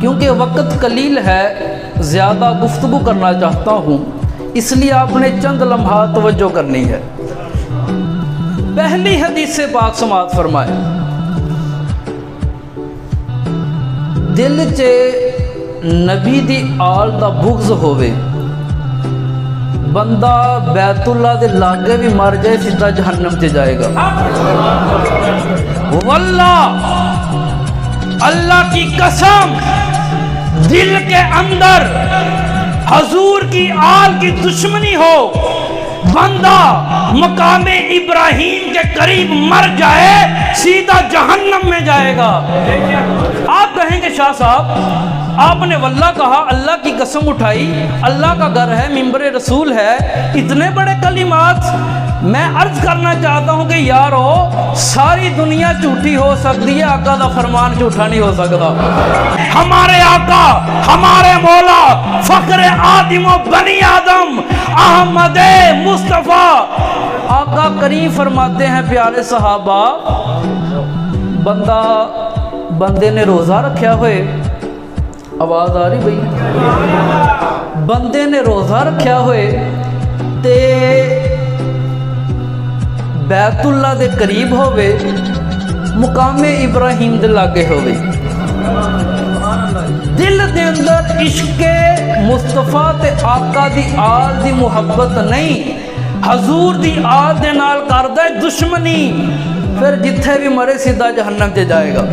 کیونکہ وقت قلیل ہے، زیادہ گفتگو کرنا چاہتا ہوں، اس لیے آپ نے چند لمحات توجہ کرنی ہے۔ پہلی حدیث سے پاک سماعت فرمائے، دل چ نبی دی آل دا بغض ہووے، بندہ بیت اللہ دے لاگے بھی مر جائے سیدھا جہنم تے جائے گا۔ واللہ، اللہ کی قسم، دل کے اندر حضور کی آل کی دشمنی ہو، بندہ مقام ابراہیم کے قریب مر جائے سیدھا جہنم میں جائے گا۔ آپ کہیں گے شاہ صاحب آپ نے واللہ کہا، اللہ کی قسم اٹھائی، اللہ کا گھر ہے، منبر رسول ہے، اتنے بڑے کلمات۔ میں عرض کرنا چاہتا ہوں کہ یارو، ساری دنیا جھوٹی ہو سکتی ہے، آقا دا فرمان جھوٹا نہیں ہو سکتا۔ ہمارے آقا، ہمارے مولا، فخر آدم و بنی آدم، احمد مصطفیٰ، آقا کریم فرماتے ہیں پیارے صحابہ، بندے نے روزہ رکھیا ہوئے، آواز آ رہی بھئی، بندے نے روزہ رکھیا ہوئے تے بیت اللہ دے قریب ہوئے، مقام ابراہیم دے لاگے ہوئے، دل دے اندر عشق مصطفیٰ تے آقا دی آل دی محبت نہیں، حضور دی آل دے نال کردہ دشمنی، پھر جتھے بھی مرے سیدھا جہنم تے جائے گا۔